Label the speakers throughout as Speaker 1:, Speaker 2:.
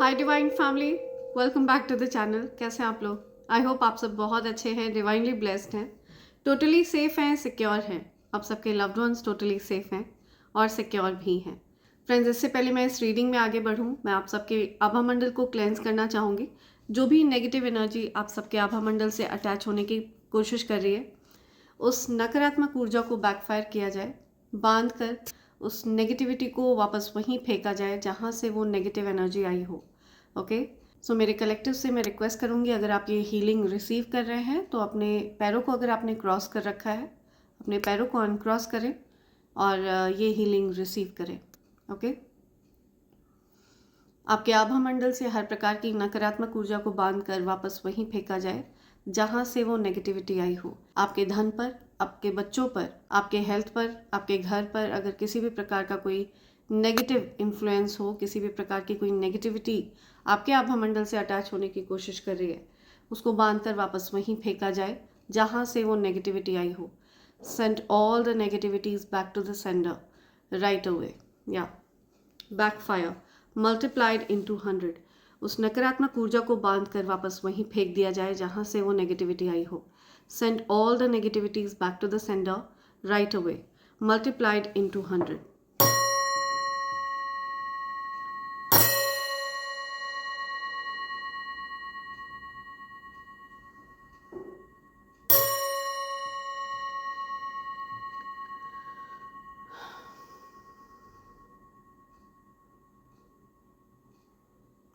Speaker 1: Hi divine family, welcome back to the channel. कैसे हैं आप लोग? आई होप आप सब बहुत अच्छे हैं, डिवाइनली ब्लेस्ड हैं, टोटली सेफ हैं, सिक्योर हैं। आप सबके लव्ड वंस टोटली सेफ हैं और सिक्योर भी हैं। फ्रेंड्स, इससे पहले मैं इस रीडिंग में आगे बढ़ूं, मैं आप सबके आभा मंडल को क्लेंस करना चाहूँगी। जो भी नेगेटिव एनर्जी आप सबके आभा मंडल से अटैच होने की कोशिश कर रही है, उस नकारात्मक ऊर्जा को बैकफायर किया जाए, बांध कर उस नेगेटिविटी को वापस वहीं फेंका जाए जहाँ से वो नेगेटिव एनर्जी आई हो। ओके, सो मेरे कलेक्टिव से मैं रिक्वेस्ट करूँगी, अगर आप ये हीलिंग रिसीव कर रहे हैं तो अपने पैरों को, अगर आपने क्रॉस कर रखा है, अपने पैरों को अनक्रॉस करें और ये हीलिंग रिसीव करें। ओके, आपके आभा मंडल से हर प्रकार की नकारात्मक ऊर्जा को बांध कर वापस वहीं फेंका जाए जहाँ से वो नेगेटिविटी आई हो। आपके धन पर, आपके बच्चों पर, आपके हेल्थ पर, आपके घर पर अगर किसी भी प्रकार का कोई नेगेटिव इन्फ्लुएंस हो, किसी भी प्रकार की कोई नेगेटिविटी आपके आभा मंडल से अटैच होने की कोशिश कर रही है, उसको बांध कर वापस वहीं फेंका जाए जहाँ से वो नेगेटिविटी आई हो। Send all the negativities back to the sender right away, या बैकफायर मल्टीप्लाइड इनटू 100। उस नकारात्मक ऊर्जा को बांध कर वापस वहीं फेंक दिया जाए जहां से वो नेगेटिविटी आई हो। Send all the negativities back to the sender right away, multiplied into 100।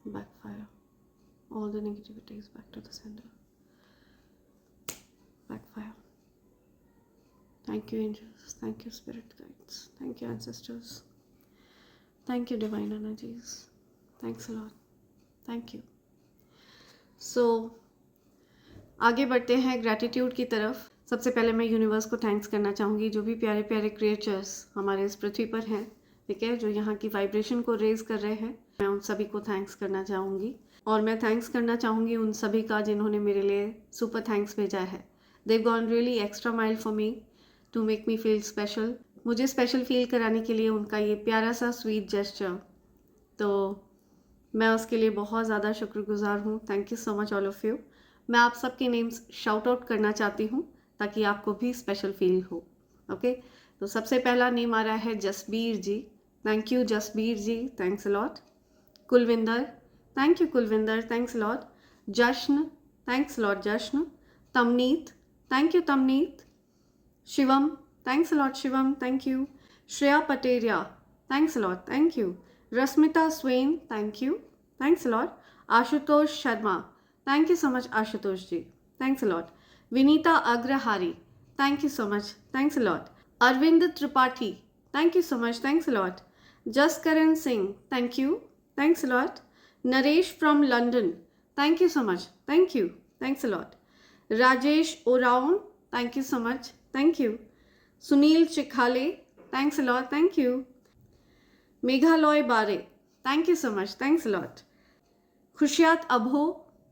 Speaker 1: Backfire all the negativities back to the sender. Backfire. Thank you angels, thank you spirit guides, thank you ancestors, thank you divine energies, thanks a lot, thank you. So आगे बढ़ते हैं gratitude की तरफ। सबसे पहले मैं universe को thanks करना चाहूँगी, जो भी प्यारे प्यारे क्रिएचर्स हमारे इस पृथ्वी पर हैं, ठीक है, जो यहाँ की वाइब्रेशन को रेज कर रहे हैं, मैं उन सभी को थैंक्स करना चाहूँगी। और मैं थैंक्स करना चाहूँगी उन सभी का जिन्होंने मेरे लिए सुपर थैंक्स भेजा है। They've gone really extra mile for me to make me feel special. मुझे स्पेशल फील कराने के लिए उनका ये प्यारा सा स्वीट जेस्चर, तो मैं उसके लिए बहुत ज़्यादा शुक्रगुजार हूँ। Thank you so much all of you. मैं आप सबके नेम्स शाउट आउट करना चाहती हूँ ताकि आपको भी स्पेशल फील हो। ओके, तो सबसे पहला नेम आ रहा है Jasbir ji. Thank you Jasbir ji, thanks a lot. Kulwinder, thank you Kulwinder, thanks a lot. Jashan, thanks a lot Jashan. Tamneet, thank you Tamneet. Shivam, thanks a lot Shivam, thank you. Shreya Pateria, thanks a lot, thank you. Rashmita Swain, thank you, thanks a lot. Ashutosh Sharma, thank you so much Ashutosh ji, thanks a lot. Vinita Agrahari, thank you so much, thanks a lot. Arvind Tripathi, thank you so much, thanks a lot. Jaskaran Singh, thank you, thanks a lot. Naresh from London, thank you so much, thank you, thanks a lot. Rajesh Oraon, thank you so much, thank you. Sunil Chikhale, thanks a lot, thank you. Meghalaya Bare, thank you so much, thanks a lot. Khushiyat Abho,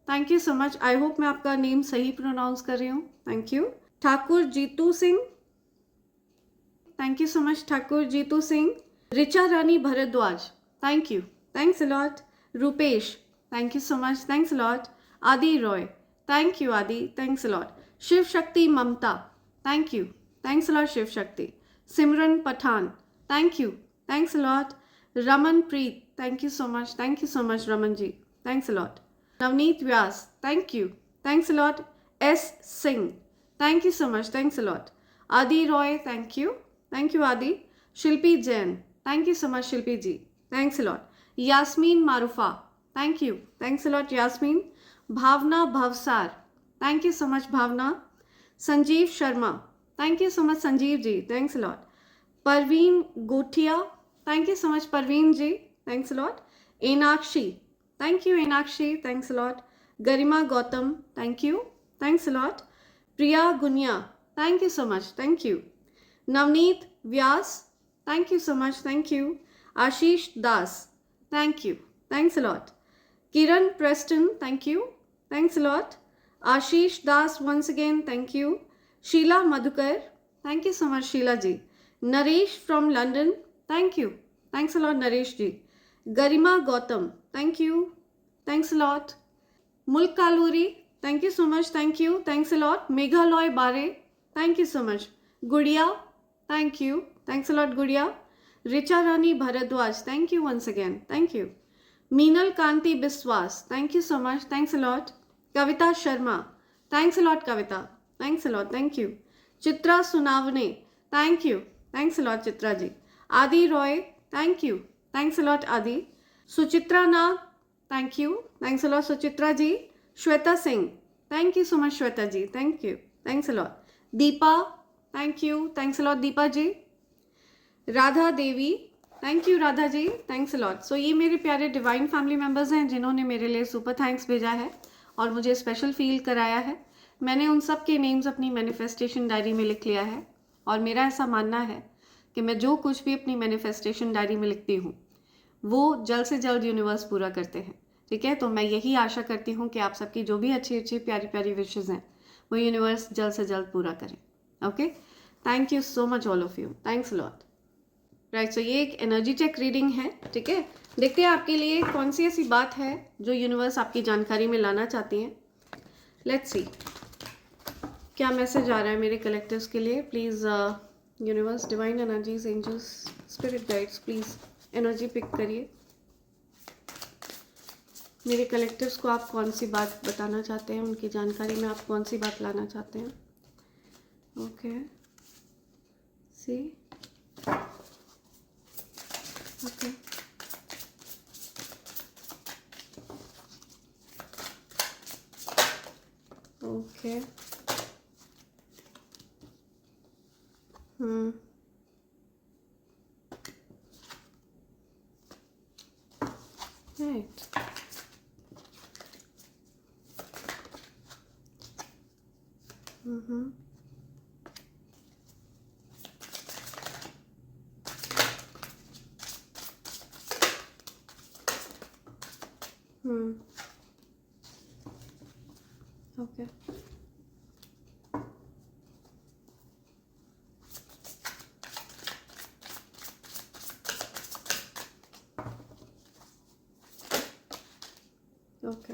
Speaker 1: thank you so much, I hope मैं आपका name सही pronounce कर रही हूँ, thank you. Thakur Jitu Singh, thank you so much Thakur Jitu Singh. Richa Rani Bhardwaj, thank you, thanks a lot. Rupesh, thank you so much, thanks a lot. Adi Roy, thank you Adi, thanks a lot. Shiv Shakti Mamta, thank you, thanks a lot Shiv Shakti. Simran Pathan, thank you, thanks a lot. Raman Preet, thank you so much, thank you so much Raman ji, thanks a lot. Navneet Vyas, thank you, thanks a lot. S Singh, thank you so much, thanks a lot. Adi Roy, thank you Adi. Shilpi Jain, thank you so much Shilpi ji, thanks a lot. Yasmeen Marufa, thank you, thanks a lot Yasmeen. Bhavna Bhavsar, thank you so much Bhavna. Sanjeev Sharma, thank you so much Sanjeev ji, thanks a lot. Parveen Gothiya, thank you so much Parveen ji, thanks a lot. Enakshi, thank you Enakshi, thanks a lot. Garima Gautam, thank you, thanks a lot. Priya Guniya, thank you so much, thank you. Navneet Vyas, thank you so much, thank you. Ashish Das, thank you, thanks a lot. Kiran Preston, thank you, thanks a lot. Ashish Das once again, thank you. Sheela Madhukar, thank you so much Sheela ji. Naresh from London, thank you, thanks a lot Naresh ji. Garima Gautam, thank you, thanks a lot. Mulk Kaluri, thank you so much, thank you, thanks a lot. Meghalaya Bare, thank you so much. Gudiya, thank you, thanks a lot Gudiya. Richa Rani Bharadwaj, thank you once again, thank you. Meenal Kanti Biswas, thank you so much, thanks a lot. Kavita Sharma, thanks a lot Kavita, thanks a lot, thank you. Chitra Sunavane, thank you, thanks a lot Chitra ji. Adi Roy, thank you, thanks a lot Adi. Suchitra Nag, thank you, thanks a lot Suchitra ji. Shweta Singh, thank you so much Shweta ji, thank you, thanks a lot. Deepa, thank you, thanks a lot Deepa ji. Radha Devi, thank you Radha ji, thanks a lot. So ये मेरे प्यारे divine family members हैं जिन्होंने मेरे लिए super thanks भेजा है और मुझे स्पेशल फील कराया है. मैंने उन सब के नेम्स अपनी मैनिफेस्टेशन डायरी में लिख लिया है और मेरा ऐसा मानना है कि मैं जो कुछ भी अपनी मैनिफेस्टेशन डायरी में लिखती हूँ वो जल्द से जल्द यूनिवर्स पूरा करते हैं. ठीक है, तो मैं यही आशा करती हूँ कि आप सबकी जो भी अच्छी अच्छी प्यारी प्यारी विशेज़ हैं वो यूनिवर्स जल्द से जल्द पूरा करें. Okay, thank you so much all of you, thanks lot. Right, so ये एक एनर्जी चेक रीडिंग है. ठीक है, देखते हैं आपके लिए कौन सी ऐसी बात है जो यूनिवर्स आपकी जानकारी में लाना चाहती हैं. लेट्स सी क्या मैसेज आ रहा है मेरे कलेक्टर्स के लिए. Please universe, divine energies, angels, spirit guides, please energy pick करिए. मेरे कलेक्टर्स को आप कौन सी बात बताना चाहते हैं, उनकी जानकारी में आप कौन सी बात लाना चाहते हैं. Okay, see, okay, okay, right. Okay, okay.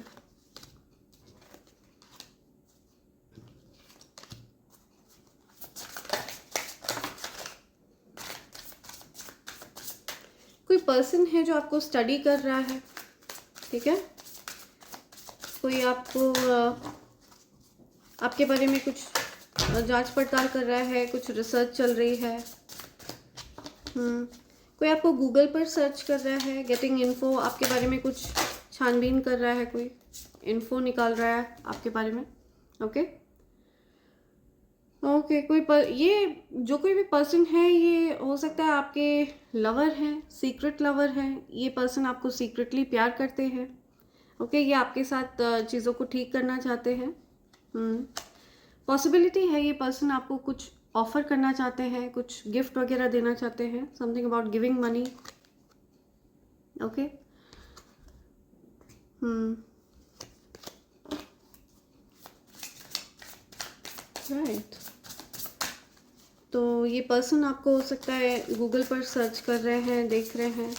Speaker 1: कोई पर्सन है जो आपको स्टडी कर रहा है. ठीक है, कोई आपको आपके बारे में कुछ जांच पड़ताल कर रहा है, कुछ रिसर्च चल रही है. कोई आपको गूगल पर सर्च कर रहा है, गेटिंग इन्फो, आपके बारे में कुछ छानबीन कर रहा है, कोई इन्फो निकाल रहा है आपके बारे में. Okay, okay. ये जो कोई भी पर्सन है ये हो सकता है आपके लवर हैं, सीक्रेट लवर हैं. ये पर्सन आपको सीक्रेटली प्यार करते हैं. ओके, ये आपके साथ चीज़ों को ठीक करना चाहते हैं. पॉसिबिलिटी है ये पर्सन आपको कुछ ऑफर करना चाहते हैं, कुछ गिफ्ट वगैरह देना चाहते हैं. Something about giving money. Okay, right. तो ये पर्सन आपको हो सकता है गूगल पर सर्च कर रहे हैं, देख रहे हैं,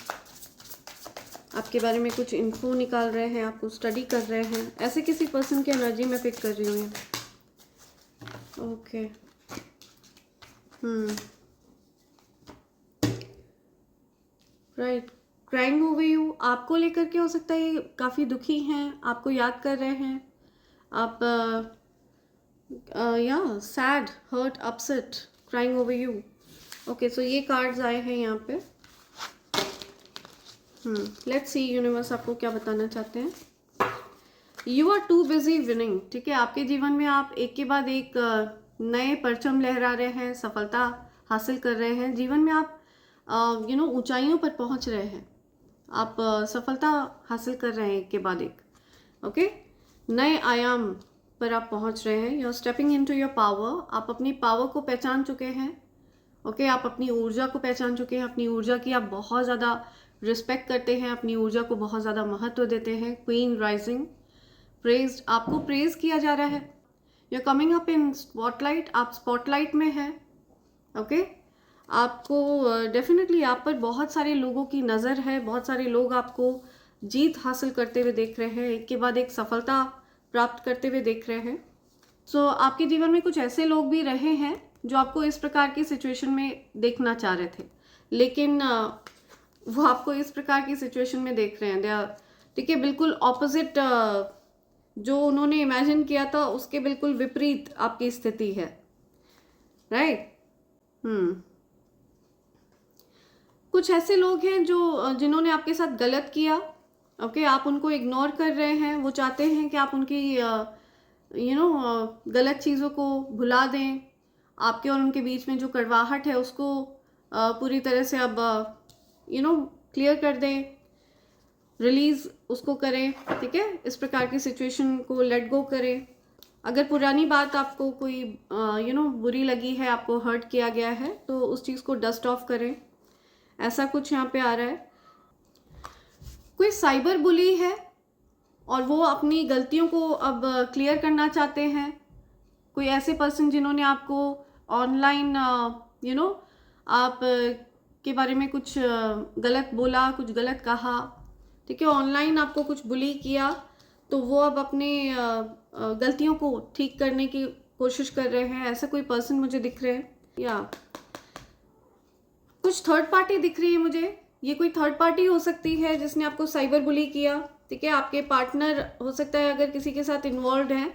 Speaker 1: आपके बारे में कुछ इन्फो निकाल रहे हैं, आपको स्टडी कर रहे हैं. ऐसे किसी पर्सन की एनर्जी मैं पिक कर रही हूँ. Okay, right. Crying over you, आपको लेकर के हो सकता है ये काफ़ी दुखी हैं, आपको याद कर रहे हैं. आप या sad, hurt, upset, crying over you. Okay, so ये कार्ड्स आए हैं यहाँ पे. लेट्स सी यूनिवर्स आपको क्या बताना चाहते हैं. You are too busy winning. ठीक है, आपके जीवन में आप एक के बाद एक नए परचम लहरा रहे हैं, सफलता हासिल कर रहे हैं. जीवन में आप ऊंचाइयों पर पहुंच रहे हैं, आप सफलता हासिल कर रहे हैं एक के बाद एक. ओके, नए आयाम पर आप पहुंच रहे हैं. You are stepping into your power. आप अपनी पावर को पहचान चुके हैं. ओके, आप अपनी ऊर्जा को पहचान चुके हैं. अपनी ऊर्जा की आप बहुत ज़्यादा रिस्पेक्ट करते हैं, अपनी ऊर्जा को बहुत ज़्यादा महत्व देते हैं. क्वीन राइजिंग, प्रेज्ड, आपको प्रेज किया जा रहा है. You are coming up in spotlight, आप स्पॉटलाइट में हैं. ओके, आपको डेफिनेटली आप पर बहुत सारे लोगों की नज़र है, बहुत सारे लोग आपको जीत हासिल करते हुए देख रहे हैं, एक के बाद एक सफलता प्राप्त करते हुए देख रहे हैं। सो आपके जीवन में कुछ ऐसे लोग भी रहे हैं जो आपको इस प्रकार की सिचुएशन में देखना चाह रहे थे, लेकिन वो आपको इस प्रकार की सिचुएशन में देख रहे हैं। ठीक है, बिल्कुल ऑपोजिट, जो उन्होंने इमेजिन किया था उसके बिल्कुल विपरीत आपकी स्थिति है, राइट। कुछ ऐसे लोग हैं जो जिन्होंने आपके साथ गलत किया, ओके, आप उनको इग्नोर कर रहे हैं। वो चाहते हैं कि आप उनकी गलत चीज़ों को भुला दें। आपके और उनके बीच में जो कड़वाहट है उसको पूरी तरह से अब क्लियर कर दें, रिलीज उसको करें। ठीक है, इस प्रकार की सिचुएशन को लेट गो करें। अगर पुरानी बात आपको कोई बुरी लगी है, आपको हर्ट किया गया है, तो उस चीज़ को डस्ट ऑफ करें। ऐसा कुछ यहाँ पे आ रहा है। कोई साइबर बुली है और वो अपनी गलतियों को अब क्लियर करना चाहते हैं। कोई ऐसे पर्सन जिन्होंने आपको ऑनलाइन आप के बारे में कुछ गलत बोला, कुछ गलत कहा, ठीक है, ऑनलाइन आपको कुछ बुली किया, तो वो अब अपने गलतियों को ठीक करने की कोशिश कर रहे हैं। ऐसा कोई पर्सन मुझे दिख रहे हैं, या कुछ थर्ड पार्टी दिख रही है मुझे। ये कोई थर्ड पार्टी हो सकती है जिसने आपको साइबर बुली किया। ठीक है, आपके पार्टनर हो सकता है अगर किसी के साथ इन्वॉल्व हैं,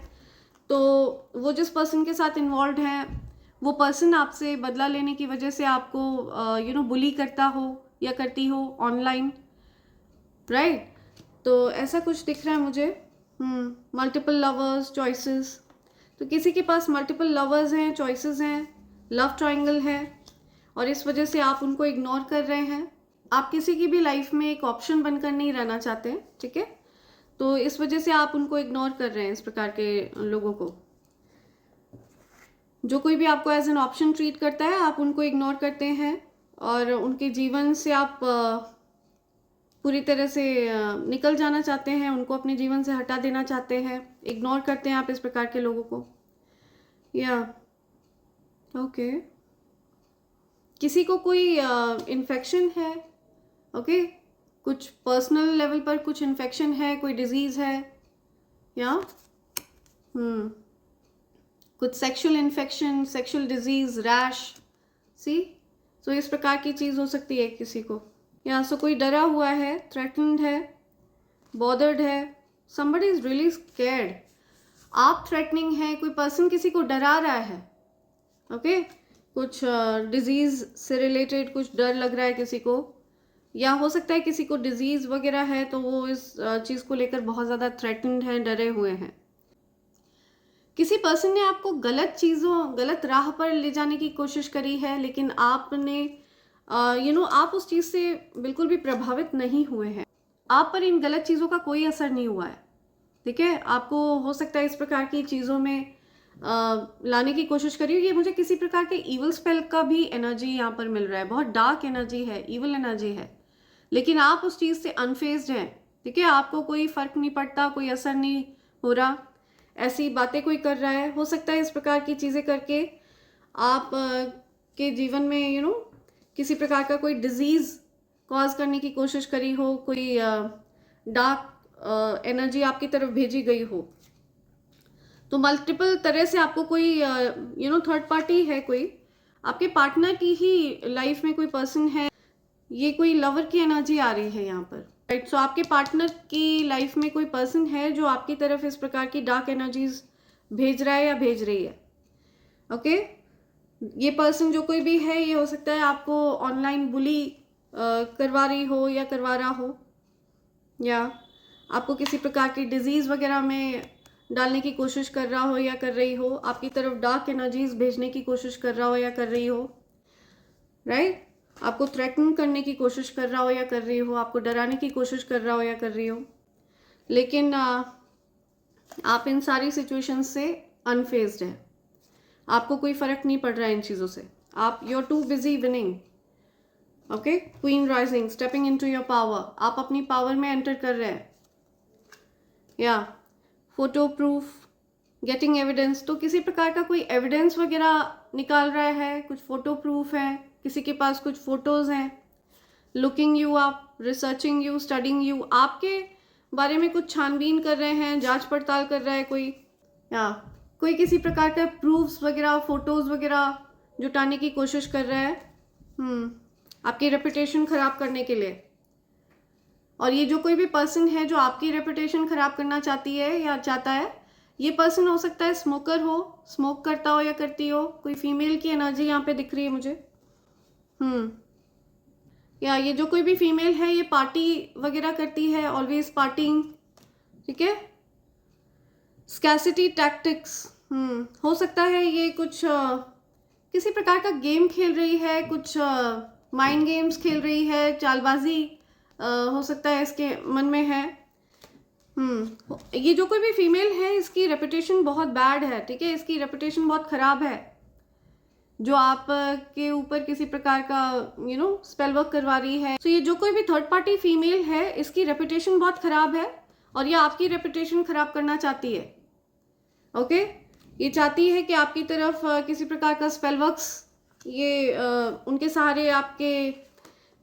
Speaker 1: तो वो जिस पर्सन के साथ इन्वॉल्व हैं वो पर्सन आपसे बदला लेने की वजह से आपको बुली करता हो या करती हो ऑनलाइन, राइट। तो ऐसा कुछ दिख रहा है मुझे। मल्टीपल लवर्स, चॉइसेस, तो किसी के पास मल्टीपल लवर्स हैं, चॉइसेस हैं, लव ट्रायंगल है, और इस वजह से आप उनको इग्नोर कर रहे हैं। आप किसी की भी लाइफ में एक ऑप्शन बनकर नहीं रहना चाहते हैं, ठीक है, तो इस वजह से आप उनको इग्नोर कर रहे हैं। इस प्रकार के लोगों को, जो कोई भी आपको एज एन ऑप्शन ट्रीट करता है, आप उनको इग्नोर करते हैं और उनके जीवन से आप पूरी तरह से निकल जाना चाहते हैं, उनको अपने जीवन से हटा देना चाहते हैं, इग्नोर करते हैं आप इस प्रकार के लोगों को। या ओके, किसी को कोई इन्फेक्शन है, ओके, कुछ पर्सनल लेवल पर कुछ इन्फेक्शन है, कोई डिजीज़ है, या कुछ sexual infection, sexual disease, rash, see, तो इस प्रकार की चीज़ हो सकती है किसी को। या सो कोई डरा हुआ है, थ्रेटन्ड है, बॉदर्ड है, somebody is really scared। आप थ्रेटनिंग है, कोई पर्सन किसी को डरा रहा है, ओके, कुछ डिजीज़ से रिलेटेड कुछ डर लग रहा है किसी को, या हो सकता है किसी को डिजीज़ वगैरह है तो वो इस चीज़ को लेकर बहुत ज़्यादा थ्रेटन्ड हैं, डरे हुए हैं। किसी पर्सन ने आपको गलत चीज़ों, गलत राह पर ले जाने की कोशिश करी है, लेकिन आपने आप उस चीज़ से बिल्कुल भी प्रभावित नहीं हुए हैं। आप पर इन गलत चीज़ों का कोई असर नहीं हुआ है, ठीक है। आपको हो सकता है इस प्रकार की चीज़ों में लाने की कोशिश करी। ये मुझे किसी प्रकार के इवल स्पेल का भी एनर्जी यहाँ पर मिल रहा है, बहुत डार्क एनर्जी है, इवल एनर्जी है, लेकिन आप उस चीज़ से अनफेज्ड हैं, ठीक है। आपको कोई फ़र्क नहीं पड़ता, कोई असर नहीं हो रहा, ऐसी बातें कोई कर रहा है। हो सकता है इस प्रकार की चीज़ें करके आप के जीवन में किसी प्रकार का कोई डिजीज़ कॉज करने की कोशिश करी हो, कोई डार्क एनर्जी आपकी तरफ भेजी गई हो। तो मल्टीपल तरह से आपको कोई थर्ड पार्टी है, कोई आपके पार्टनर की ही लाइफ में कोई पर्सन है। ये कोई लवर की एनर्जी आ रही है यहाँ पर, राइट। सो आपके पार्टनर की लाइफ में कोई पर्सन है जो आपकी तरफ इस प्रकार की डार्क एनर्जीज भेज रहा है या भेज रही है, ओके। ये पर्सन जो कोई भी है, ये हो सकता है आपको ऑनलाइन बुली करवा रही हो या करवा रहा हो, या आपको किसी प्रकार की डिजीज़ वगैरह में डालने की कोशिश कर रहा हो या कर रही हो, आपकी तरफ डार्क एनर्जीज भेजने की कोशिश कर रहा हो या कर रही हो, राइट। आपको थ्रेटन करने की कोशिश कर रहा हो या कर रही हो, आपको डराने की कोशिश कर रहा हो या कर रही हो, लेकिन आप इन सारी सिचुएशंस से अनफेज्ड हैं। आपको कोई फ़र्क नहीं पड़ रहा है इन चीज़ों से। आप you are too busy winning, okay. Queen rising, stepping into your power, आप अपनी पावर में एंटर कर रहे हैं। या फोटो प्रूफ, गेटिंग एविडेंस, तो किसी प्रकार का कोई एविडेंस वगैरह निकाल रहा है, कुछ फोटो प्रूफ है, किसी के पास कुछ फोटोज़ हैं, looking you up, researching you, studying you, आपके बारे में कुछ छानबीन कर रहे हैं, जांच पड़ताल कर रहा है कोई, या कोई किसी प्रकार का प्रूफ्स वगैरह, फोटोज़ वगैरह जुटाने की कोशिश कर रहा है आपकी रेपुटेशन ख़राब करने के लिए। और ये जो कोई भी पर्सन है जो आपकी रेपुटेशन ख़राब करना चाहती है या चाहता है, ये पर्सन हो सकता है स्मोकर हो, स्मोक करता हो या करती हो। कोई फीमेल की एनर्जी यहाँ पे दिख रही है मुझे। या ये जो कोई भी फीमेल है ये पार्टी वगैरह करती है, ऑलवेज पार्टिंग, ठीक है। स्कैसिटी टैक्टिक्स, हो सकता है ये कुछ किसी प्रकार का गेम खेल रही है, कुछ माइंड गेम्स खेल रही है, चालबाजी हो सकता है इसके मन में है। ये जो कोई भी फीमेल है इसकी रेपुटेशन बहुत बैड है, ठीक है, इसकी रेपुटेशन बहुत ख़राब है, जो आप के ऊपर किसी प्रकार का स्पेल वर्क करवा रही है। तो ये जो कोई भी थर्ड पार्टी फीमेल है इसकी रेपुटेशन बहुत ख़राब है और ये आपकी रेपुटेशन ख़राब करना चाहती है। ओके, ये चाहती है कि आपकी तरफ किसी प्रकार का स्पेल वर्क्स, ये उनके सहारे आपके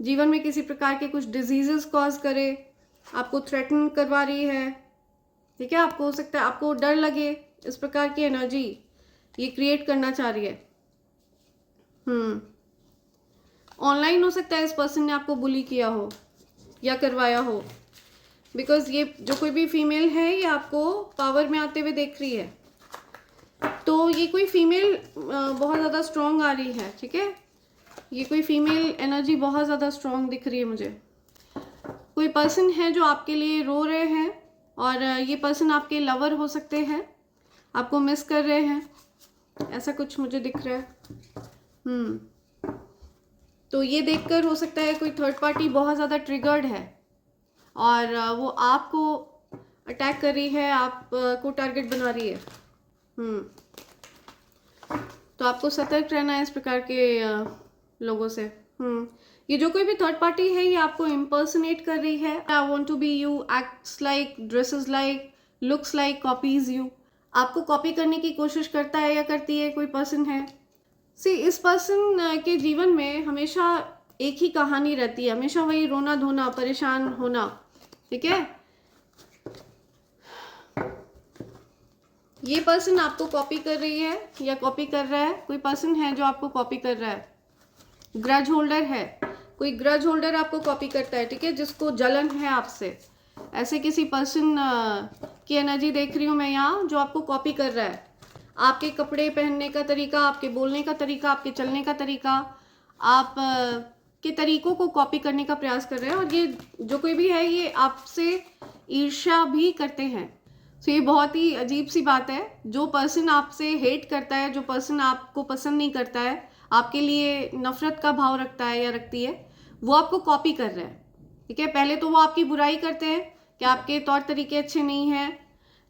Speaker 1: जीवन में किसी प्रकार के कुछ डिजीजेस कॉज करे, आपको थ्रेटन करवा रही है, ठीक है। आपको हो सकता है आपको डर लगे, इस प्रकार की एनर्जी ये क्रिएट करना चाह रही है। ऑनलाइन हो सकता है इस पर्सन ने आपको बुली किया हो या करवाया हो, बिकॉज ये जो कोई भी फीमेल है ये आपको पावर में आते हुए देख रही है। तो ये कोई फीमेल बहुत ज़्यादा स्ट्रॉन्ग आ रही है, ठीक है। ये कोई फीमेल एनर्जी बहुत ज़्यादा स्ट्रॉन्ग दिख रही है मुझे। कोई पर्सन है जो आपके लिए रो रहे हैं और ये पर्सन आपके लवर हो सकते हैं, आपको मिस कर रहे हैं, ऐसा कुछ मुझे दिख रहा है। तो ये देखकर हो सकता है कोई थर्ड पार्टी बहुत ज़्यादा ट्रिगर्ड है और वो आपको अटैक कर रही है, आपको टारगेट बना रही है। तो आपको सतर्क रहना है इस प्रकार के लोगों से। ये जो कोई भी थर्ड पार्टी है ये आपको इम्पर्सनेट कर रही है। I want to be you, acts like, dresses like, looks like, copies you. आपको कॉपी करने की कोशिश करता है या करती है कोई पर्सन है। इस पर्सन के जीवन में हमेशा एक ही कहानी रहती है, हमेशा वही रोना धोना, परेशान होना, ठीक है। ये पर्सन आपको कॉपी कर रही है या कॉपी कर रहा है, कोई पर्सन है जो आपको कॉपी कर रहा है। ग्रज होल्डर है, कोई ग्रज होल्डर आपको कॉपी करता है, ठीक है, जिसको जलन है आपसे। ऐसे किसी पर्सन की एनर्जी देख रही हूँ मैं यहाँ, जो आपको कॉपी कर रहा है। आपके कपड़े पहनने का तरीका, आपके बोलने का तरीका, आपके चलने का तरीका, आप के तरीकों को कॉपी करने का प्रयास कर रहे हैं। और ये जो कोई भी है ये आपसे ईर्ष्या भी करते हैं। तो ये बहुत ही अजीब सी बात है। जो पर्सन आपसे हेट करता है, जो पर्सन आपको पसंद नहीं करता है, आपके लिए नफरत का भाव रखता है या रखती है, वो आपको कॉपी कर रहा है, ठीक है। पहले तो वो आपकी बुराई करते हैं कि आपके तौर तरीके अच्छे नहीं हैं,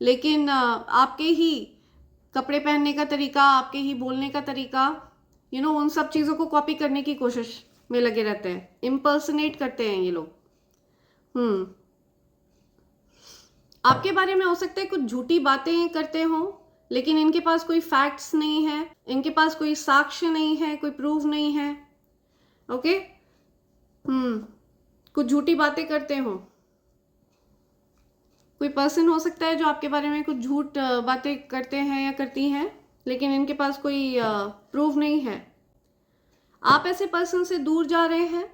Speaker 1: लेकिन आपके ही कपड़े पहनने का तरीका, आपके ही बोलने का तरीका, उन सब चीज़ों को कॉपी करने की कोशिश में लगे रहते हैं, इम्पर्सनेट करते हैं ये लोग। आपके बारे में हो सकता है कुछ झूठी बातें करते हों, लेकिन इनके पास कोई फैक्ट्स नहीं है, इनके पास कोई साक्ष्य नहीं है, कोई प्रूफ नहीं है। ओके, कुछ झूठी बातें करते हों। कोई पर्सन हो सकता है जो आपके बारे में कुछ झूठ बातें करते हैं या करती हैं, लेकिन इनके पास कोई प्रूफ नहीं है। आप ऐसे पर्सन से दूर जा रहे हैं।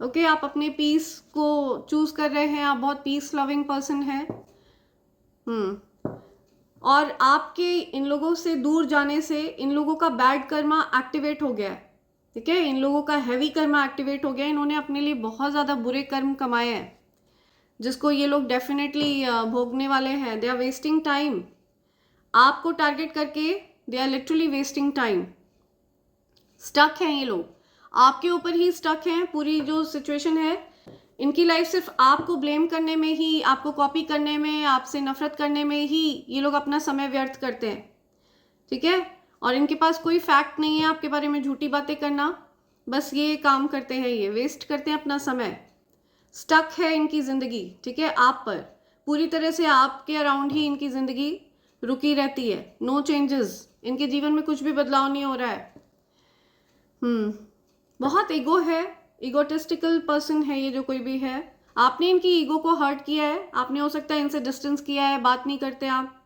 Speaker 1: ओके, आप अपने पीस को चूज कर रहे हैं, आप बहुत पीस लविंग पर्सन हैं। और आपके इन लोगों से दूर जाने से इन लोगों का बैड कर्मा एक्टिवेट हो गया है, ठीक है। इन लोगों का हैवी कर्मा एक्टिवेट हो गया। इन्होंने अपने लिए बहुत ज़्यादा बुरे कर्म कमाए हैं, जिसको ये लोग डेफिनेटली भोगने वाले हैं। दे आर वेस्टिंग टाइम आपको टारगेट करके, they are literally wasting time. Stuck हैं ये लोग, आपके ऊपर ही स्टक हैं। पूरी जो सिचुएशन है, इनकी लाइफ सिर्फ आपको ब्लेम करने में ही, आपको कॉपी करने में, आपसे नफरत करने में ही ये लोग अपना समय व्यर्थ करते हैं, ठीक है। और इनके पास कोई फैक्ट नहीं है आपके बारे में झूठी बातें करना, बस ये काम करते हैं, ये वेस्ट करते हैं अपना समय। स्टक है इनकी ज़िंदगी, ठीक है, आप पर पूरी तरह से, आपके अराउंड ही इनकी ज़िंदगी रुकी रहती है। नो चेंजेस, इनके जीवन में कुछ भी बदलाव नहीं हो रहा है। बहुत ईगो है, ईगोटिस्टिकल पर्सन है ये जो कोई भी है, आपने इनकी ईगो को हर्ट किया है, आपने हो सकता है इनसे डिस्टेंस किया है, बात नहीं करते आप,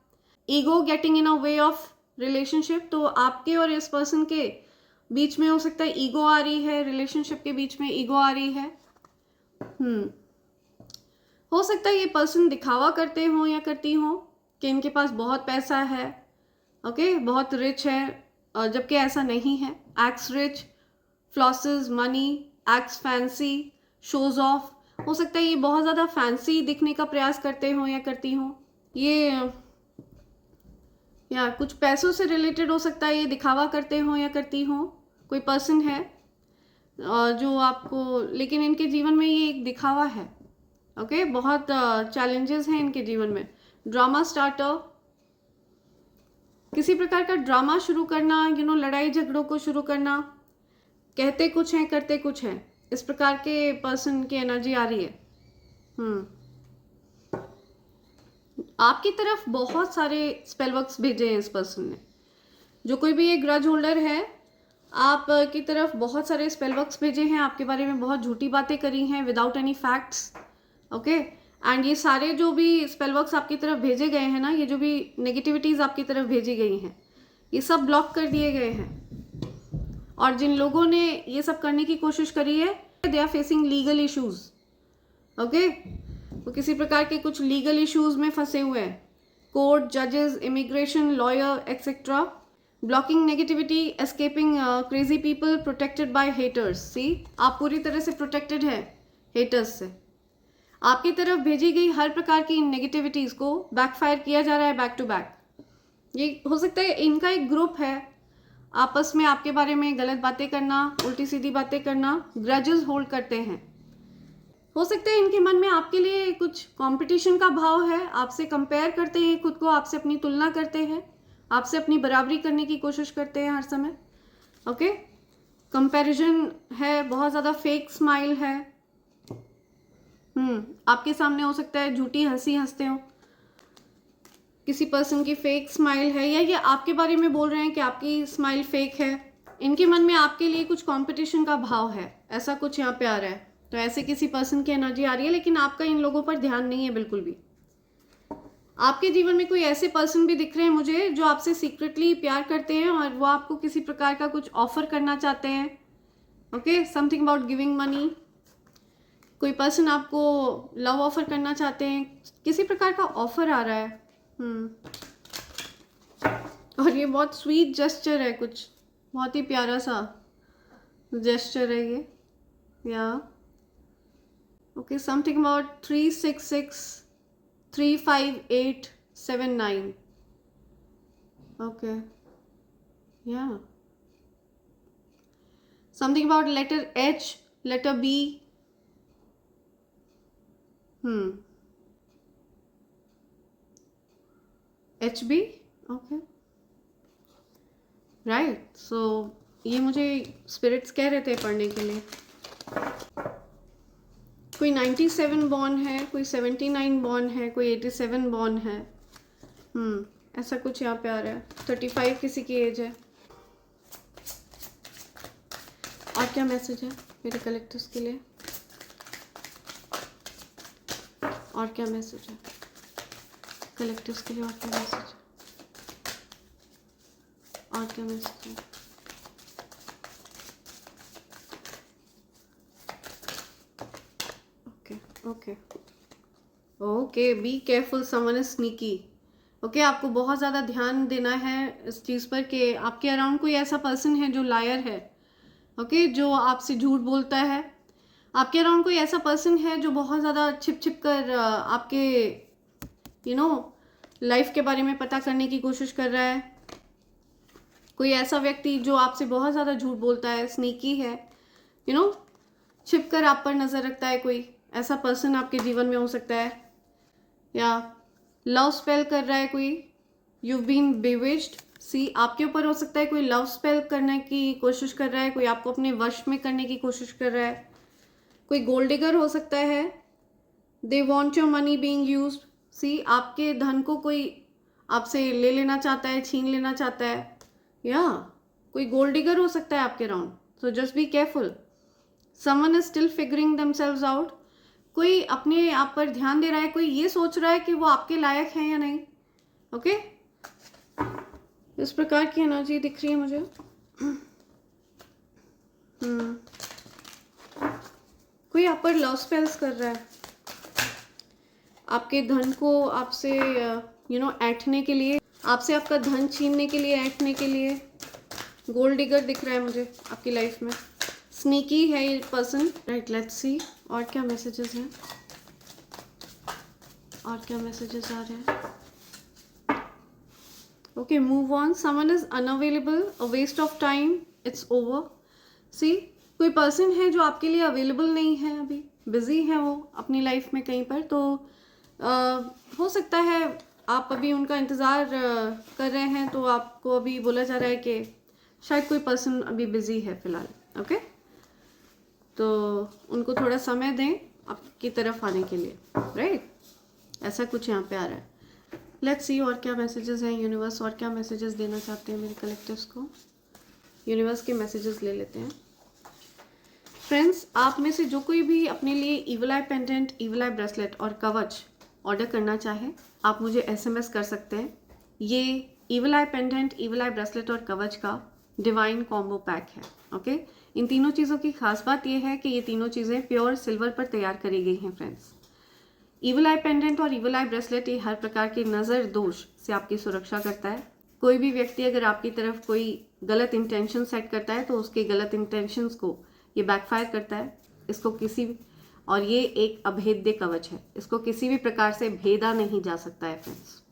Speaker 1: ego getting in a way of relationship, तो आपके और इस पर्सन के बीच में हो सकता है ईगो आ रही है, रिलेशनशिप के बीच में ईगो आ रही है। हो सकता है ये पर्सन दिखावा करते हो या करती हो कि इनके पास बहुत पैसा है, ओके, बहुत रिच है, जबकि ऐसा नहीं है। Acts rich, flosses money, acts fancy, shows off, हो सकता है ये बहुत ज़्यादा फैंसी दिखने का प्रयास करते हो या करती हो, ये या कुछ पैसों से रिलेटेड हो सकता है ये दिखावा करते हो या करती हो। कोई पर्सन है जो आपको, लेकिन इनके जीवन में ये एक दिखावा है, ओके, बहुत चैलेंजेस हैं इनके जीवन में। ड्रामा स्टार्टर, किसी प्रकार का ड्रामा शुरू करना, लड़ाई झगड़ों को शुरू करना, कहते कुछ हैं करते कुछ हैं, इस प्रकार के पर्सन की एनर्जी आ रही है। आपकी तरफ बहुत सारे स्पेल वर्क्स भेजे हैं इस पर्सन ने, जो कोई भी एक ग्रज होल्डर है, आप की तरफ बहुत सारे स्पेल वर्क्स भेजे हैं, आपके बारे में बहुत झूठी बातें करी हैं without any facts, okay. And ये सारे जो भी स्पेल वर्क्स आपकी तरफ भेजे गए हैं ना, ये जो भी नेगेटिविटीज़ आपकी तरफ भेजी गई हैं, ये सब ब्लॉक कर दिए गए हैं। और जिन लोगों ने ये सब करने की कोशिश करी है, they are facing legal issues, okay, वो किसी प्रकार के कुछ लीगल इश्यूज में फंसे हुए हैं, कोर्ट, जजेस, immigration, lawyer etcetera. Blocking negativity, escaping crazy people, protected by haters. See, आप पूरी तरह से प्रोटेक्टेड है हेटर्स से। आपकी तरफ भेजी गई हर प्रकार की नेगेटिविटीज़ को बैकफायर किया जा रहा है बैक टू बैक। ये हो सकता है इनका एक ग्रुप है, आपस में आपके बारे में गलत बातें करना, उल्टी सीधी बातें करना, ग्रजेस होल्ड करते हैं। हो सकता है इनके मन में आपके लिए कुछ कंपटीशन का भाव है, आपसे कंपेयर करते हैं खुद को, आपसे अपनी तुलना करते हैं, आपसे अपनी बराबरी करने की कोशिश करते हैं हर समय, ओके। कंपैरिजन है, बहुत ज़्यादा फेक स्माइल है, आपके सामने हो सकता है झूठी हंसी हंसते हो, किसी पर्सन की फेक स्माइल है, या ये आपके बारे में बोल रहे हैं कि आपकी स्माइल फेक है। इनके मन में आपके लिए कुछ कंपटीशन का भाव है, ऐसा कुछ यहाँ पे आ रहा है। तो ऐसे किसी पर्सन की एनर्जी आ रही है, लेकिन आपका इन लोगों पर ध्यान नहीं है बिल्कुल भी। आपके जीवन में कोई ऐसे पर्सन भी दिख रहे हैं मुझे जो आपसे सीक्रेटली प्यार करते हैं और वो आपको किसी प्रकार का कुछ ऑफर करना चाहते हैं, okay, something about giving money. कोई पर्सन आपको लव ऑफर करना चाहते हैं, किसी प्रकार का ऑफर आ रहा है। और ये बहुत स्वीट जेस्चर है, कुछ बहुत ही प्यारा सा जेस्चर है ये, या ओके, समथिंग अबाउट 3663589, ओके, या something about letter H, letter B, HB, okay, right. So ये मुझे स्पिरिट्स कह रहे थे पढ़ने के लिए। कोई 97 बॉर्न है, कोई 79 बॉर्न है, कोई 87 बॉर्न है, ऐसा कुछ यहाँ पे आ रहा है। 35 किसी की एज है। और क्या मैसेज है मेरे कलेक्टर्स के लिए? और क्या मैसेज है कलेक्टर्स के लिए? और क्या मैसेज है? और क्या मैसेज है? Okay okay, be careful, someone is sneaky. Okay, आपको बहुत ज़्यादा ध्यान देना है इस चीज़ पर कि आपके अराउंड कोई ऐसा पर्सन है जो लायर है, ओके, जो आपसे झूठ बोलता है। आपके अराउंड कोई ऐसा पर्सन है जो बहुत ज़्यादा छिप छिप कर आपके लाइफ के बारे में पता करने की कोशिश कर रहा है। कोई ऐसा व्यक्ति जो आपसे बहुत ज़्यादा झूठ बोलता है, स्नीकी है, छिप कर आप पर नज़र रखता है। कोई ऐसा पर्सन आपके जीवन में हो सकता है, या लव स्पेल कर रहा है कोई, यू बीन बिविश्ड। सी, आपके ऊपर हो सकता है कोई लव स्पेल करने की कोशिश कर रहा है, कोई आपको अपने वश में करने की कोशिश कर रहा है। कोई गोल्ड डिगर हो सकता है, they want your money being used. See, आपके धन को कोई आपसे ले लेना चाहता है, छीन लेना चाहता है, या कोई गोल्ड डिगर हो सकता है आपके around. So just be careful. Someone is still figuring themselves out. कोई अपने आप पर ध्यान दे रहा है, कोई ये सोच रहा है कि वो आपके लायक है या नहीं। ओके, इस प्रकार की एनर्जी दिख रही है मुझे। कोई आप पर लव स्पेल्स कर रहा है, आपके धन को आपसे ऐंठने के लिए, आपसे आपका धन छीनने के लिए, ऐंठने के लिए। गोल्ड डिगर दिख रहा है मुझे आपकी लाइफ में। स्नीकी है ये पर्सन। राइट, लेट्स सी और क्या मैसेजेस हैं, और क्या मैसेजेस आ रहे हैं। Okay, move on. Someone is unavailable, a waste of time, it's over. See, कोई पर्सन है जो आपके लिए अवेलेबल नहीं है, अभी बिजी है वो अपनी लाइफ में कहीं पर। तो हो सकता है आप अभी उनका इंतज़ार कर रहे हैं, तो आपको अभी बोला जा रहा है कि शायद कोई पर्सन अभी बिजी है फिलहाल। ओके, तो उनको थोड़ा समय दें आपकी तरफ आने के लिए। राइट, ऐसा कुछ यहाँ पे आ रहा है। लेट्स सी और क्या मैसेजेस हैं यूनिवर्स, और क्या मैसेजेस देना चाहते हैं मेरे कलेक्टिव्स को। यूनिवर्स के मैसेजेस ले लेते हैं। फ्रेंड्स, आप में से जो कोई भी अपने लिए इविल आई पेंडेंट, इविल आई ब्रेसलेट और कवच ऑर्डर करना चाहे, आप मुझे SMS कर सकते हैं। ये इविल आई पेंडेंट, इविल आई ब्रेसलेट और कवच का डिवाइन कॉम्बो पैक है। ओके, इन तीनों चीज़ों की खास बात यह है कि ये तीनों चीज़ें प्योर सिल्वर पर तैयार करी गई हैं। फ्रेंड्स, इविल आई पेंडेंट और इविल आई ब्रेसलेट ये हर प्रकार के नज़र दोष से आपकी सुरक्षा करता है। कोई भी व्यक्ति अगर आपकी तरफ कोई गलत इंटेंशन सेट करता है, तो उसके गलत इंटेंशंस को ये बैकफायर करता है। इसको किसी, और ये एक अभेद्य कवच है, इसको किसी भी प्रकार से भेदा नहीं जा सकता है। फ्रेंड्स,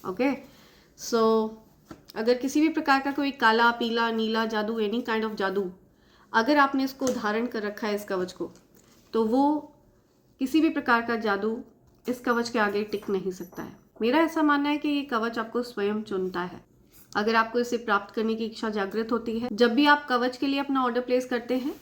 Speaker 1: ओके, सो अगर किसी भी प्रकार का कोई काला, पीला, नीला जादू, एनी काइंड ऑफ जादू, अगर आपने इसको धारण कर रखा है इस कवच को, तो वो किसी भी प्रकार का जादू इस कवच के आगे टिक नहीं सकता है। मेरा ऐसा मानना है कि ये कवच आपको स्वयं चुनता है। अगर आपको इसे प्राप्त करने की इच्छा जागृत होती है, जब भी आप कवच के लिए अपना ऑर्डर प्लेस करते हैं,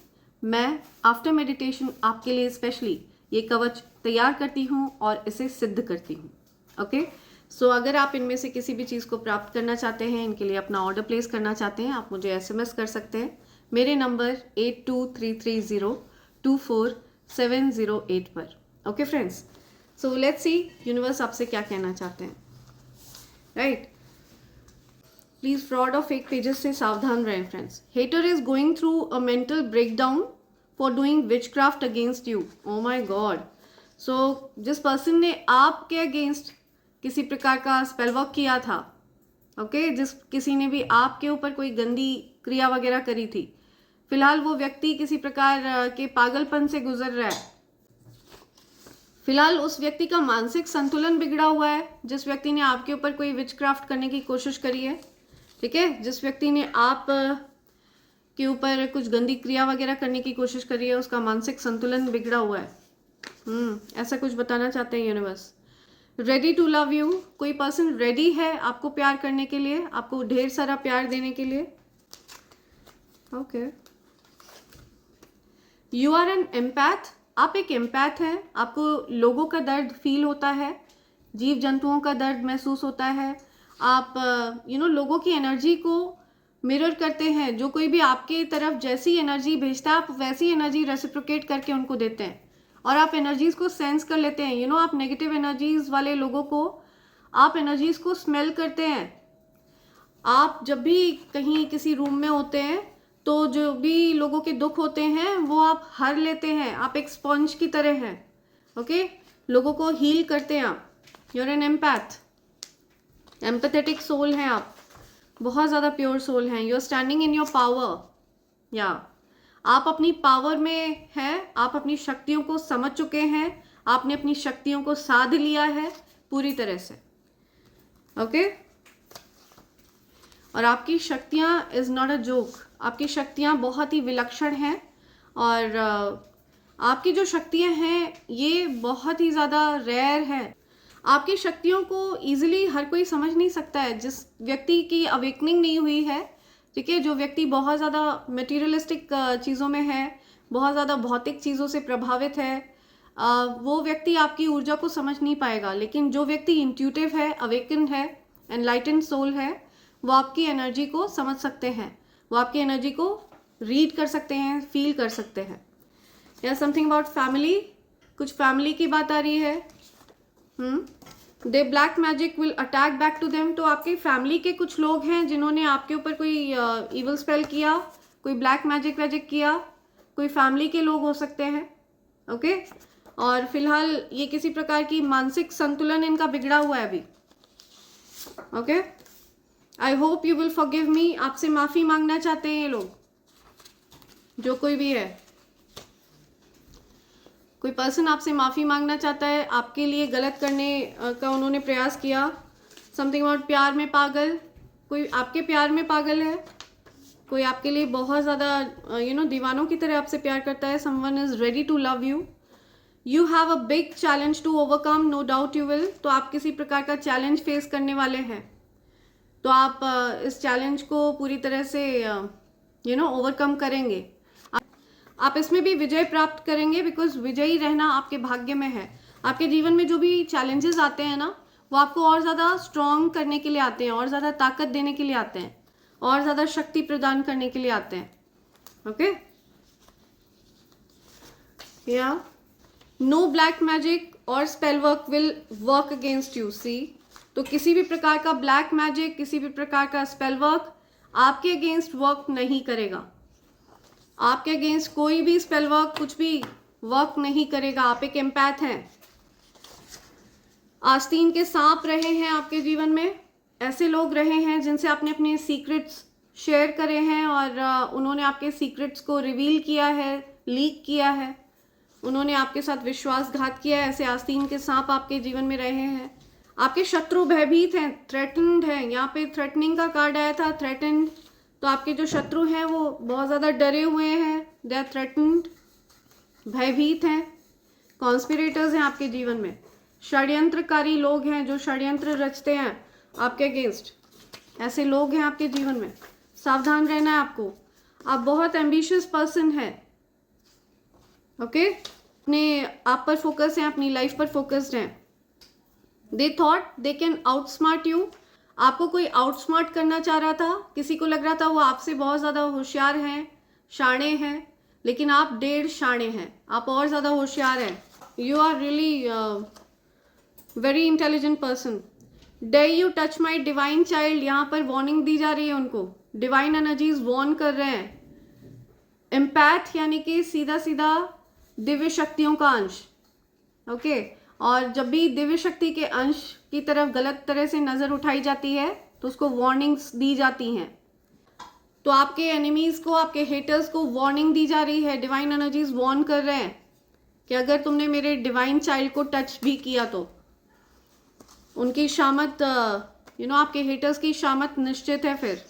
Speaker 1: मैं आफ्टर मेडिटेशन आपके लिए स्पेशली ये कवच तैयार करती हूँ और इसे सिद्ध करती हूँ। ओके, सो अगर आप इनमें से किसी भी चीज़ को प्राप्त करना चाहते हैं, इनके लिए अपना ऑर्डर प्लेस करना चाहते हैं, आप मुझे SMS कर सकते हैं मेरे नंबर 8233024708 पर। Okay friends, so let's see universe आपसे क्या कहना चाहते हैं। राइट, प्लीज फ्रॉड और फेक पेजेस से सावधान रहें। Friends, hater is going through a mental breakdown for doing witchcraft against you. Oh my God. So जिस पर्सन ने आपके अगेंस्ट किसी प्रकार का स्पेल वर्क किया था, ओके, जिस किसी ने भी आपके ऊपर कोई गंदी क्रिया वगैरह करी थी, फिलहाल वो व्यक्ति किसी प्रकार के पागलपन से गुजर रहा है। फिलहाल उस व्यक्ति का मानसिक संतुलन बिगड़ा हुआ है, जिस व्यक्ति ने आपके ऊपर कोई विचक्राफ्ट करने की कोशिश करी है। ठीक है, जिस व्यक्ति ने आप के ऊपर कुछ गंदी क्रिया वगैरह करने की कोशिश करी है, उसका मानसिक संतुलन बिगड़ा हुआ है। ऐसा कुछ बताना चाहते हैं universe. Ready to love you, कोई पर्सन रेडी है आपको प्यार करने के लिए, आपको ढेर सारा प्यार देने के लिए। Okay, you are an empath, आप एक एम्पैथ हैं, आपको लोगों का दर्द फील होता है, जीव जंतुओं का दर्द महसूस होता है। आप लोगों की एनर्जी को मिरर करते हैं। जो कोई भी आपके तरफ जैसी एनर्जी भेजता है, आप वैसी एनर्जी रेसिप्रोकेट करके उनको देते हैं, और आप एनर्जीज को सेंस कर लेते हैं। आप नेगेटिव एनर्जीज वाले लोगों को, आप एनर्जीज को स्मेल करते हैं। आप जब भी कहीं किसी रूम में होते हैं, तो जो भी लोगों के दुख होते हैं वो आप हर लेते हैं। आप एक स्पंज की तरह हैं। ओके, लोगों को हील करते हैं आप। You are an empath, empathetic soul हैं आप, बहुत ज़्यादा प्योर सोल हैं। You are standing in your power. या आप अपनी पावर में हैं, आप अपनी शक्तियों को समझ चुके हैं, आपने अपनी शक्तियों को साध लिया है पूरी तरह से। ओके, और आपकी शक्तियाँ इज़ नॉट अ जोक, आपकी शक्तियाँ बहुत ही विलक्षण हैं। और आपकी जो शक्तियाँ हैं ये बहुत ही ज़्यादा रेयर है। आपकी शक्तियों को ईजिली हर कोई समझ नहीं सकता है। जिस व्यक्ति की अवेकनिंग नहीं हुई है, ठीक है, जो व्यक्ति बहुत ज़्यादा मटेरियलिस्टिक चीज़ों में है, बहुत ज़्यादा भौतिक चीज़ों से प्रभावित है, वो व्यक्ति आपकी ऊर्जा को समझ नहीं पाएगा। लेकिन जो व्यक्ति इंट्यूटिव है, अवेकन है, एनलाइटेंड सोल है, वो आपकी एनर्जी को समझ सकते हैं, वो आपकी एनर्जी को रीड कर सकते हैं, फील कर सकते हैं। या समथिंग अबाउट फैमिली, कुछ फैमिली की बात आ रही है। They black magic will attack back to them. तो आपकी फैमिली के कुछ लोग हैं जिन्होंने आपके ऊपर कोई इवल स्पेल किया, कोई ब्लैक मैजिक वैजिक किया, कोई फैमिली के लोग हो सकते हैं। ओके और फिलहाल ये किसी प्रकार की मानसिक संतुलन इनका बिगड़ा हुआ है अभी। Okay I hope you will forgive me. आपसे माफी मांगना चाहते हैं ये लोग, जो कोई भी है, कोई पर्सन आपसे माफ़ी मांगना चाहता है, आपके लिए गलत करने का उन्होंने प्रयास किया। समथिंग अबाउट प्यार में पागल, कोई आपके प्यार में पागल है, कोई आपके लिए बहुत ज़्यादा दीवानों की तरह आपसे प्यार करता है। Someone is ready to love you. You have a big challenge to overcome, no doubt you will. तो आप किसी प्रकार का चैलेंज फेस करने वाले हैं, तो आप इस चैलेंज को पूरी तरह से ओवरकम करेंगे। आप इसमें भी विजय प्राप्त करेंगे, बिकॉज विजयी रहना आपके भाग्य में है। आपके जीवन में जो भी चैलेंजेस आते हैं ना, वो आपको और ज़्यादा स्ट्रॉन्ग करने के लिए आते हैं, और ज़्यादा ताकत देने के लिए आते हैं, और ज़्यादा शक्ति प्रदान करने के लिए आते हैं। ओके या नो ब्लैक मैजिक और spell work will work against you. See, तो किसी भी प्रकार का ब्लैक मैजिक, किसी भी प्रकार का स्पेल वर्क आपके अगेंस्ट वर्क नहीं करेगा। आपके अगेंस्ट कोई भी स्पेल वर्क, कुछ भी वर्क नहीं करेगा। आप एक एम्पैथ हैं। आस्तीन के सांप रहे हैं आपके जीवन में, ऐसे लोग रहे हैं जिनसे आपने अपने सीक्रेट्स शेयर करे हैं, और उन्होंने आपके सीक्रेट्स को रिवील किया है, लीक किया है, उन्होंने आपके साथ विश्वासघात किया है। ऐसे आस्तीन के सांप आपके जीवन में रहे हैं। आपके शत्रु भयभीत हैं, थ्रेटन्ड हैं। यहाँ पे थ्रेटनिंग का कार्ड आया था, थ्रेटन्ड। तो आपके जो शत्रु हैं वो बहुत ज़्यादा डरे हुए हैं, दे आर थ्रेटन्ड, भयभीत हैं। कॉन्स्पिरेटर्स हैं आपके जीवन में, षड्यंत्रकारी लोग हैं जो षड्यंत्र रचते हैं आपके अगेंस्ट। ऐसे लोग हैं आपके जीवन में, सावधान रहना है आपको। आप बहुत एम्बिशियस पर्सन है। ओके अपने आप पर फोकस है, अपनी लाइफ पर फोकस्ड हैं। They thought they can outsmart you. आपको कोई आउटस्मार्ट करना चाह रहा था, किसी को लग रहा था वो आपसे बहुत ज़्यादा होशियार हैं, शाणे हैं, लेकिन आप 1.5 शाणे हैं, आप और ज़्यादा होशियार हैं। You are really very intelligent person. Day you touch my divine child, यहाँ पर वार्निंग दी जा रही है उनको। डिवाइन एनर्जीज वार्न कर रहे हैं। एम्पैथ यानी कि सीधा सीधा दिव्य शक्तियों का अंश। ओके और जब भी दिव्य शक्ति के अंश की तरफ गलत तरह से नज़र उठाई जाती है तो उसको वार्निंग्स दी जाती हैं। तो आपके एनिमीज़ को, आपके हेटर्स को वार्निंग दी जा रही है। डिवाइन एनर्जीज वार्न कर रहे हैं कि अगर तुमने मेरे डिवाइन चाइल्ड को टच भी किया तो उनकी शामत आपके हेटर्स की शामत निश्चित है। फिर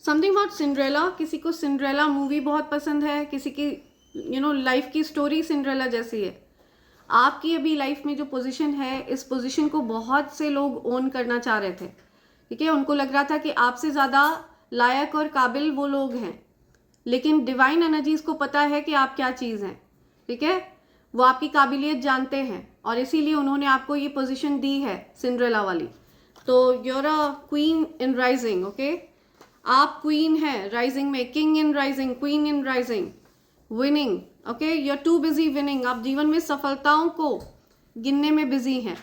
Speaker 1: समथिंग अबाउट सिंड्रेला, किसी को सिंड्रेला मूवी बहुत पसंद है, किसी की लाइफ की स्टोरी सिंड्रेला जैसी है। आपकी अभी लाइफ में जो पोजीशन है, इस पोजीशन को बहुत से लोग ओन करना चाह रहे थे। ठीक है, उनको लग रहा था कि आपसे ज़्यादा लायक और काबिल वो लोग हैं, लेकिन डिवाइन एनर्जीज को पता है कि आप क्या चीज़ हैं। ठीक है, वो आपकी काबिलियत जानते हैं और इसीलिए उन्होंने आपको ये पोजीशन दी है सिंड्रेला वाली। तो you're a queen in rising. Okay आप क्वीन हैं राइजिंग में, king in rising, queen in rising, winning. Okay you are too busy winning. आप जीवन में सफलताओं को गिनने में बिजी हैं।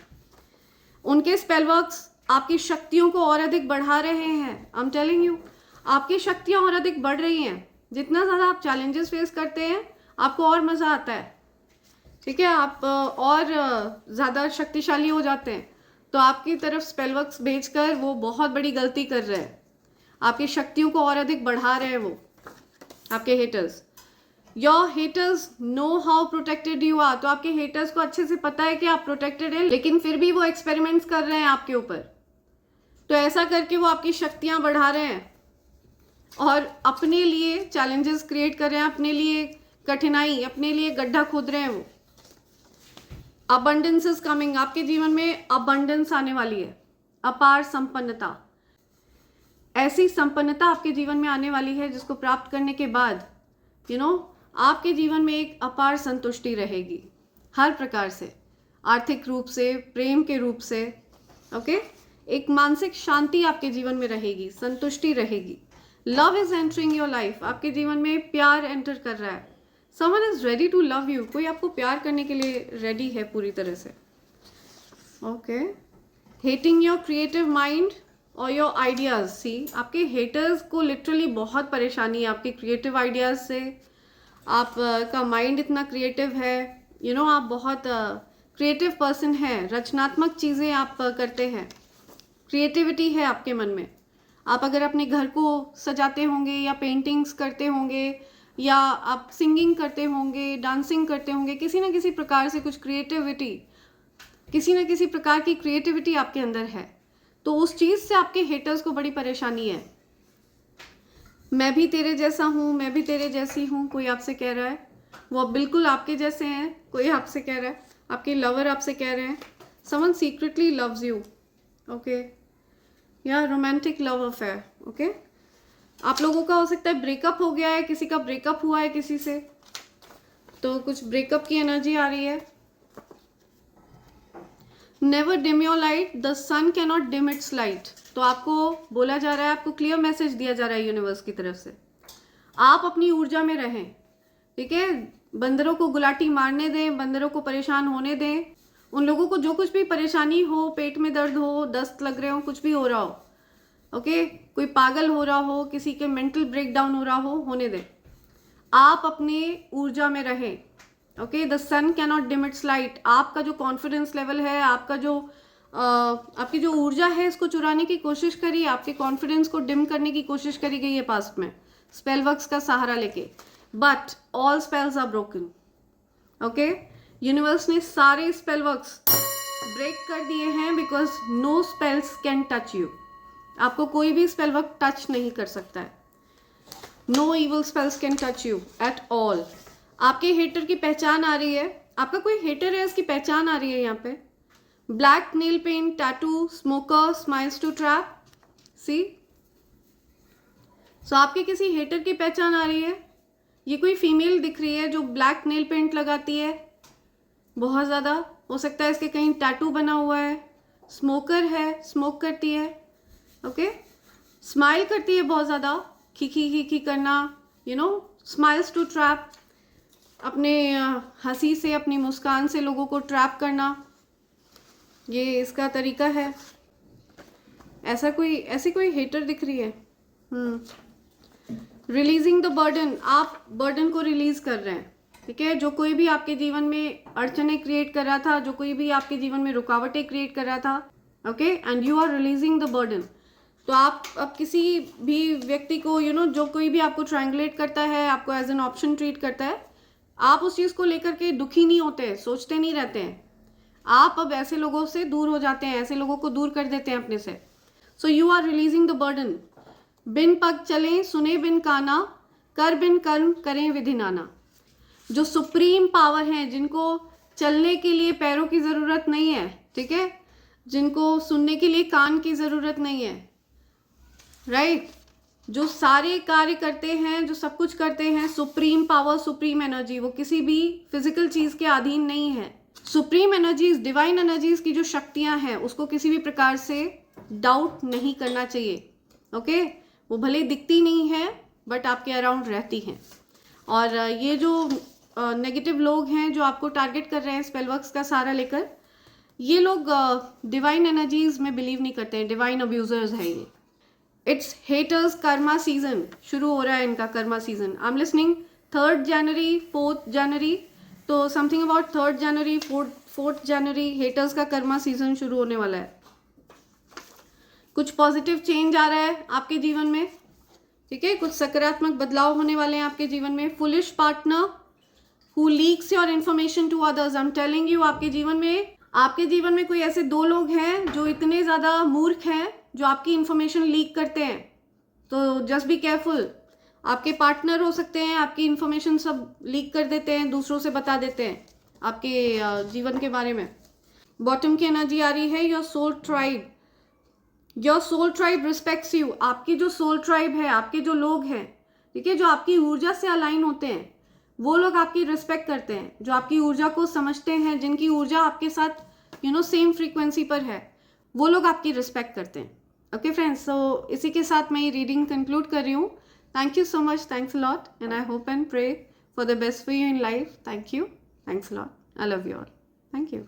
Speaker 1: उनके स्पेल वर्क्स आपकी शक्तियों को और अधिक बढ़ा रहे हैं। आई एम टेलिंग यू, आपकी शक्तियां और अधिक बढ़ रही हैं। जितना ज़्यादा आप चैलेंजेस फेस करते हैं आपको और मज़ा आता है। ठीक है, आप और ज़्यादा शक्तिशाली हो जाते हैं। तो आपकी तरफ स्पेल वर्क्स भेजकर वो बहुत बड़ी गलती कर रहे हैं, आपकी शक्तियों को और अधिक बढ़ा रहे हैं वो आपके haters. Your haters know how protected you are. तो आपके हेटर्स को अच्छे से पता है कि आप प्रोटेक्टेड हैं, लेकिन फिर भी वो एक्सपेरिमेंट्स कर रहे हैं आपके ऊपर। तो ऐसा करके वो आपकी शक्तियां बढ़ा रहे हैं और अपने लिए चैलेंजेस क्रिएट कर रहे हैं, अपने लिए कठिनाई, अपने लिए गड्ढा खोद रहे हैं वो। Abundance is coming. आपके जीवन में अबंडेंस आने वाली है, अपार संपन्नता। ऐसी संपन्नता आपके जीवन में आने वाली है जिसको प्राप्त करने के बाद आपके जीवन में एक अपार संतुष्टि रहेगी, हर प्रकार से, आर्थिक रूप से, प्रेम के रूप से। ओके एक मानसिक शांति आपके जीवन में रहेगी, संतुष्टि रहेगी। Love is entering your life. आपके जीवन में प्यार एंटर कर रहा है। Someone is ready to love you, कोई आपको प्यार करने के लिए रेडी है पूरी तरह से. Okay, hating your creative mind और योर आइडियाज. सी, आपके हेटर्स को लिटरली बहुत परेशानी है आपके क्रिएटिव आइडियाज से. आपका माइंड इतना क्रिएटिव है, यू नो, आप बहुत क्रिएटिव पर्सन है, रचनात्मक चीज़ें आप करते हैं, क्रिएटिविटी है आपके मन में. आप अगर अपने घर को सजाते होंगे या पेंटिंग्स करते होंगे या आप सिंगिंग करते होंगे, डांसिंग करते होंगे, किसी ना किसी प्रकार से कुछ क्रिएटिविटी, किसी ना किसी प्रकार की क्रिएटिविटी आपके अंदर है, तो उस चीज़ से आपके हेटर्स को बड़ी परेशानी है. मैं भी तेरे जैसा हूँ, मैं भी तेरे जैसी हूँ, कोई आपसे कह रहा है. वो बिल्कुल आपके जैसे हैं, कोई आपसे कह रहा है, आपके लवर आपसे कह रहे हैं. Someone secretly loves you. Okay, या रोमांटिक लव अफेयर. ओके, आप लोगों का हो सकता है ब्रेकअप हो गया है, किसी का ब्रेकअप हुआ है किसी से, तो कुछ ब्रेकअप की एनर्जी आ रही है. Never dim your light, the sun can not dim its light. तो आपको बोला जा रहा है, आपको क्लियर मैसेज दिया जा रहा है यूनिवर्स की तरफ से, आप अपनी ऊर्जा में रहें. ठीक है, बंदरों को गुलाटी मारने दें, बंदरों को परेशान होने दें. उन लोगों को जो कुछ भी परेशानी हो, पेट में दर्द हो, दस्त लग रहे हो, कुछ भी हो रहा हो, ओके, कोई पागल हो रहा हो, किसी के मेंटल ब्रेकडाउन हो रहा हो, होने दें. आप अपने ऊर्जा में रहें. Okay, the sun can not dim its light. आपका जो कॉन्फिडेंस लेवल है, आपका जो आपकी जो ऊर्जा है, इसको चुराने की कोशिश करी, आपके कॉन्फिडेंस को डिम करने की कोशिश करी गई है पास्ट में स्पेल वर्क्स का सहारा लेके. But all spells are broken. Okay, universe ने सारे स्पेल वर्क्स ब्रेक कर दिए हैं, because no spells can touch you. आपको कोई भी स्पेल वर्क टच नहीं कर सकता है. No evil spells can touch you at all. आपके हेटर की पहचान आ रही है, आपका कोई हेटर है, इसकी पहचान आ रही है यहाँ पे. Black nail paint, tattoo, smoker, smiles to trap. See, so आपके किसी हेटर की पहचान आ रही है. ये कोई फीमेल दिख रही है जो ब्लैक नेल पेंट लगाती है बहुत ज़्यादा. हो सकता है इसके कहीं टैटू बना हुआ है. स्मोकर है, स्मोक करती है. ओके, स्माइल करती है बहुत ज़्यादा, खिखी खिखी करना, you know, smiles to trap. अपने हंसी से, अपनी मुस्कान से लोगों को ट्रैप करना, ये इसका तरीका है. ऐसी कोई हेटर दिख रही है. रिलीजिंग द बर्डन, आप बर्डन को रिलीज कर रहे हैं. ठीक है, जो कोई भी आपके जीवन में अड़चने क्रिएट कर रहा था, जो कोई भी आपके जीवन में रुकावटें क्रिएट कर रहा था, okay, and you are releasing the burden. तो आप अब किसी भी व्यक्ति को, यू नो, जो कोई भी आपको ट्रायंगुलेट करता है, आपको एज एन ऑप्शन ट्रीट करता है, आप उस चीज़ को लेकर के दुखी नहीं होते हैं, सोचते नहीं रहते हैं. आप अब ऐसे लोगों से दूर हो जाते हैं, ऐसे लोगों को दूर कर देते हैं अपने से. So you are releasing the burden. बिन पग चलें, सुने बिन काना, कर बिन कर्म, करें विधि नाना. जो सुप्रीम पावर हैं, जिनको चलने के लिए पैरों की ज़रूरत नहीं है, ठीक है, जिनको सुनने के लिए कान की ज़रूरत नहीं है, राइट, जो सारे कार्य करते हैं, जो सब कुछ करते हैं, सुप्रीम पावर, सुप्रीम एनर्जी, वो किसी भी फिजिकल चीज़ के अधीन नहीं है. सुप्रीम एनर्जीज, डिवाइन एनर्जीज की जो शक्तियां हैं, उसको किसी भी प्रकार से डाउट नहीं करना चाहिए. ओके, वो भले दिखती नहीं है बट आपके अराउंड रहती हैं. और ये जो नेगेटिव लोग हैं जो आपको टारगेट कर रहे हैं स्पेल वर्क्स का सहारा लेकर, ये लोग डिवाइन एनर्जीज में बिलीव नहीं करते हैं, डिवाइन अब्यूजर्स हैं ये. इट्स हेटर्स कर्मा सीजन शुरू हो रहा है, इनका Karma season. I am listening 3rd January, 4th जनवरी, तो something about 3rd January, 4th January haters का कर्मा सीजन शुरू होने वाला है. कुछ पॉजिटिव चेंज आ रहा है आपके जीवन में. ठीक है, कुछ सकारात्मक बदलाव होने वाले हैं आपके जीवन में. Foolish partner who leaks your information to others. I am telling you, आपके जीवन में कोई ऐसे 2 लोग हैं जो इतने ज़्यादा मूर्ख हैं, जो आपकी इन्फॉर्मेशन लीक करते हैं. तो जस्ट बी केयरफुल. आपके पार्टनर हो सकते हैं, आपकी इन्फॉर्मेशन सब लीक कर देते हैं, दूसरों से बता देते हैं आपके जीवन के बारे में. बॉटम की एनर्जी आ रही है your soul tribe. Your soul tribe respects you. आपकी जो सोल ट्राइब है, आपके जो लोग हैं, ठीक है, जो आपकी ऊर्जा से अलाइन होते हैं, वो लोग आपकी रिस्पेक्ट करते हैं. जो आपकी ऊर्जा को समझते हैं, जिनकी ऊर्जा आपके साथ यू नो सेम फ्रीक्वेंसी पर है, वो लोग आपकी रिस्पेक्ट करते हैं. ओके फ्रेंड्स, सो इसी के साथ मैं ये रीडिंग कंक्लूड कर रही हूँ. Thank you so much, thanks a lot, and I hope and pray for the best for you in life. Thank you. Thanks a lot. I love you all. Thank you.